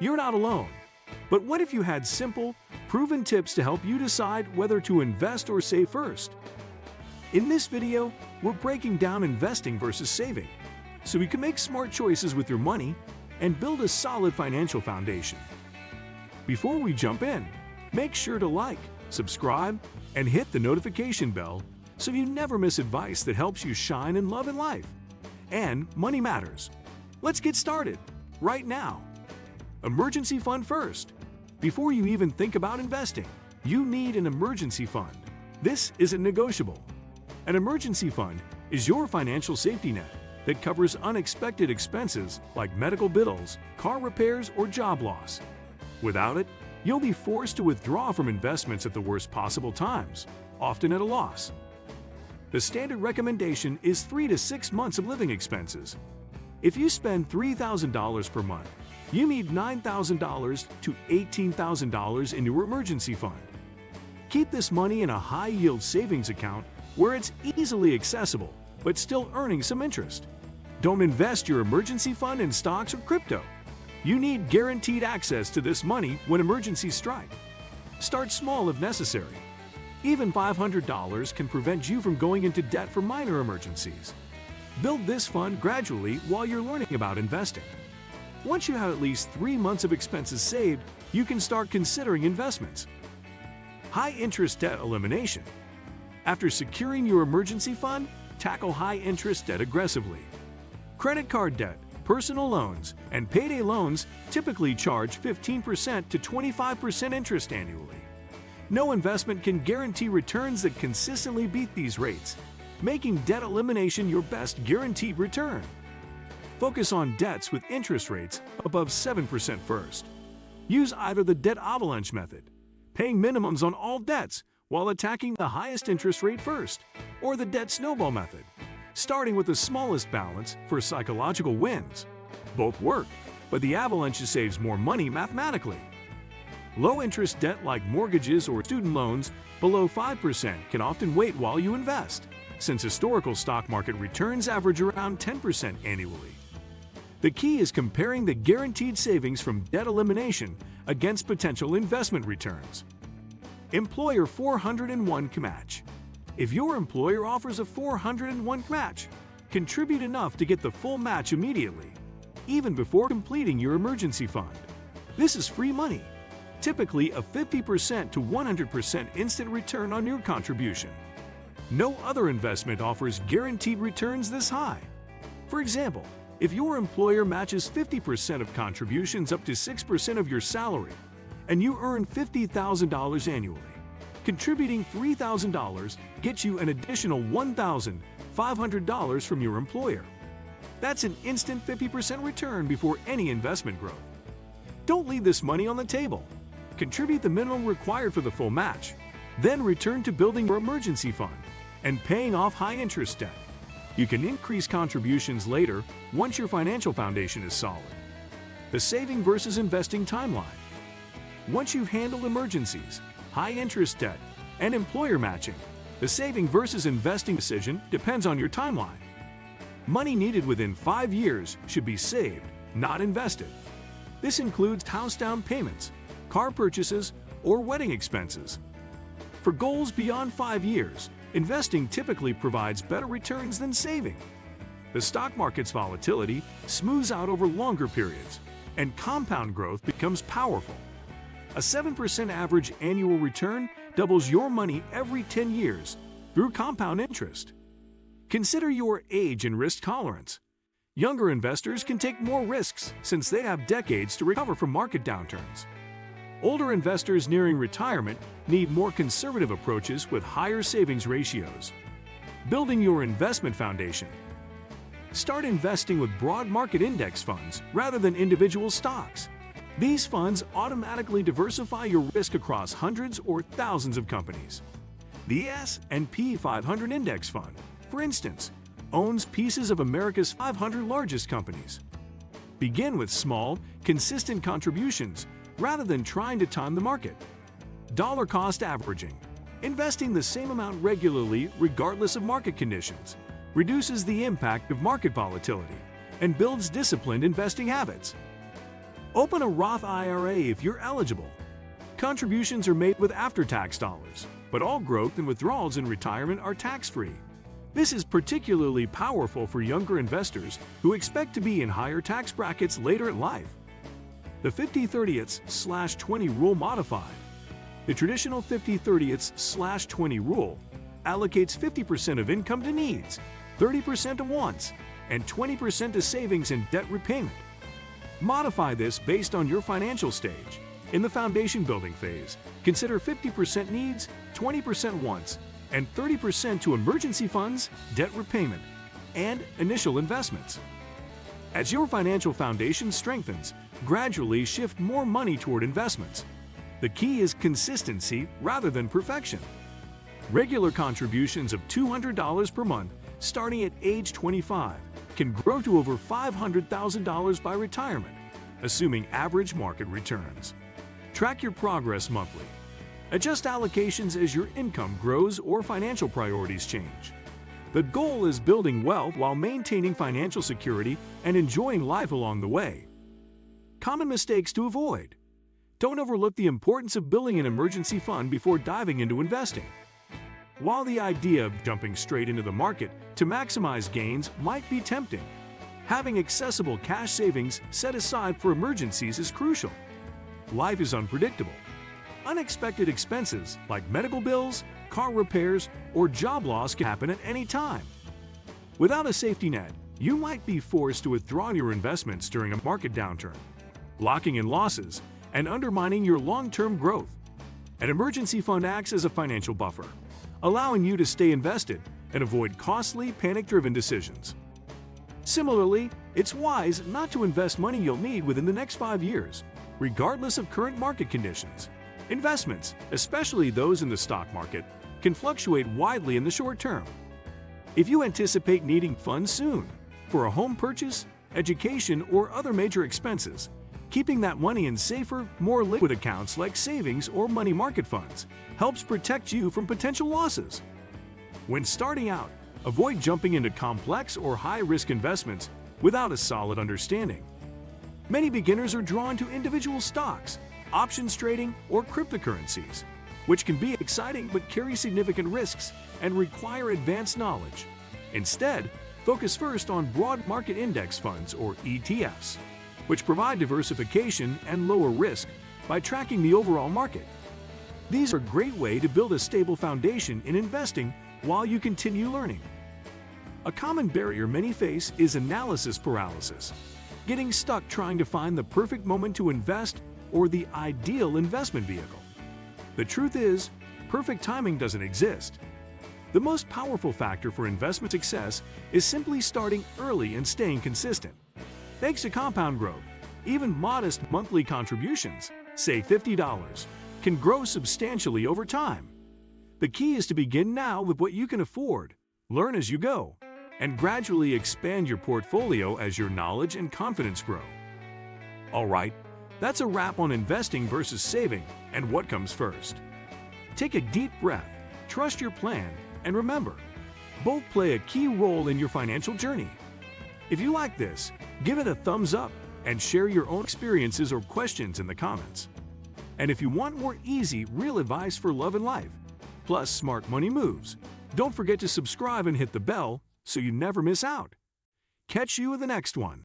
You're not alone. But what if you had simple, proven tips to help you decide whether to invest or save first? In this video, we're breaking down investing versus saving, so you can make smart choices with your money and build a solid financial foundation. Before we jump in, make sure to like, subscribe, and hit the notification bell so you never miss advice that helps you shine in love and life. And money matters. Let's get started right now. Emergency fund first. Before you even think about investing, you need an emergency fund. This isn't negotiable. An emergency fund is your financial safety net that covers unexpected expenses like medical bills, car repairs, or job loss. Without it, you'll be forced to withdraw from investments at the worst possible times, often at a loss. The standard recommendation is 3 to 6 months of living expenses. If you spend $3,000 per month, you need $9,000 to $18,000 in your emergency fund. Keep this money in a high-yield savings account where it's easily accessible but still earning some interest. Don't invest your emergency fund in stocks or crypto. You need guaranteed access to this money when emergencies strike. Start small if necessary. Even $500 can prevent you from going into debt for minor emergencies. Build this fund gradually while you're learning about investing. Once you have at least 3 months of expenses saved, you can start considering investments. High-interest debt elimination. After securing your emergency fund, tackle high-interest debt aggressively. Credit card debt, personal loans, and payday loans typically charge 15% to 25% interest annually. No investment can guarantee returns that consistently beat these rates, making debt elimination your best guaranteed return. Focus on debts with interest rates above 7% first. Use either the debt avalanche method, paying minimums on all debts while attacking the highest interest rate first, or the debt snowball method, starting with the smallest balance for psychological wins. Both work, but the avalanche saves more money mathematically. Low-interest debt like mortgages or student loans below 5% can often wait while you invest, since historical stock market returns average around 10% annually. The key is comparing the guaranteed savings from debt elimination against potential investment returns. Employer 401 match. If your employer offers a 401 match, contribute enough to get the full match immediately, even before completing your emergency fund. This is free money, typically a 50% to 100% instant return on your contribution. No other investment offers guaranteed returns this high. For example, if your employer matches 50% of contributions up to 6% of your salary, and you earn $50,000 annually, contributing $3,000 gets you an additional $1,500 from your employer. That's an instant 50% return before any investment growth. Don't leave this money on the table. Contribute the minimum required for the full match, then return to building your emergency fund and paying off high-interest debt. You can increase contributions later once your financial foundation is solid. The saving versus investing timeline. Once you've handled emergencies, high-interest debt, and employer matching, the saving versus investing decision depends on your timeline. Money needed within 5 years should be saved, not invested. This includes house down payments, car purchases, or wedding expenses. For goals beyond 5 years, investing typically provides better returns than saving. The stock market's volatility smooths out over longer periods, and compound growth becomes powerful. A 7% average annual return doubles your money every 10 years through compound interest. Consider your age and risk tolerance. Younger investors can take more risks since they have decades to recover from market downturns. Older investors nearing retirement need more conservative approaches with higher savings ratios. Building your investment foundation. Start investing with broad market index funds rather than individual stocks. These funds automatically diversify your risk across hundreds or thousands of companies. The S&P 500 Index Fund, for instance, owns pieces of America's 500 largest companies. Begin with small, consistent contributions rather than trying to time the market. Dollar cost averaging. Investing the same amount regularly regardless of market conditions reduces the impact of market volatility and builds disciplined investing habits. Open a Roth IRA if you're eligible. Contributions are made with after-tax dollars, but all growth and withdrawals in retirement are tax-free. This is particularly powerful for younger investors who expect to be in higher tax brackets later in life. The 50/30/20 rule modified. The traditional 50/30/20 rule allocates 50% of income to needs, 30% to wants, and 20% to savings and debt repayment. Modify this based on your financial stage. In the foundation building phase, consider 50% needs, 20% wants, and 30% to emergency funds, debt repayment, and initial investments. As your financial foundation strengthens, gradually shift more money toward investments. The key is consistency rather than perfection. Regular contributions of $200 per month, starting at age 25, can grow to over $500,000 by retirement, assuming average market returns. Track your progress monthly. Adjust allocations as your income grows or financial priorities change. The goal is building wealth while maintaining financial security and enjoying life along the way. Common mistakes to avoid. Don't overlook the importance of building an emergency fund before diving into investing. While the idea of jumping straight into the market to maximize gains might be tempting, having accessible cash savings set aside for emergencies is crucial. Life is unpredictable. Unexpected expenses like medical bills, car repairs, or job loss can happen at any time. Without a safety net, you might be forced to withdraw your investments during a market downturn, locking in losses and undermining your long-term growth. An emergency fund acts as a financial buffer, allowing you to stay invested and avoid costly, panic-driven decisions. Similarly, it's wise not to invest money you'll need within the next 5 years, regardless of current market conditions. Investments, especially those in the stock market, can fluctuate widely in the short term. If you anticipate needing funds soon for a home purchase, education, or other major expenses, keeping that money in safer, more liquid accounts like savings or money market funds helps protect you from potential losses. When starting out, avoid jumping into complex or high-risk investments without a solid understanding. Many beginners are drawn to individual stocks, options trading, or cryptocurrencies, which can be exciting but carry significant risks and require advanced knowledge. Instead, focus first on broad market index funds or ETFs, which provide diversification and lower risk by tracking the overall market. These are a great way to build a stable foundation in investing while you continue learning. A common barrier many face is analysis paralysis, getting stuck trying to find the perfect moment to invest or the ideal investment vehicle. The truth is, perfect timing doesn't exist. The most powerful factor for investment success is simply starting early and staying consistent. Thanks to compound growth, even modest monthly contributions, say $50, can grow substantially over time. The key is to begin now with what you can afford, learn as you go, and gradually expand your portfolio as your knowledge and confidence grow. All right, that's a wrap on investing versus saving and what comes first. Take a deep breath, trust your plan, and remember, both play a key role in your financial journey. If you like this, give it a thumbs up and share your own experiences or questions in the comments. And if you want more easy, real advice for love and life, plus smart money moves, don't forget to subscribe and hit the bell so you never miss out. Catch you in the next one.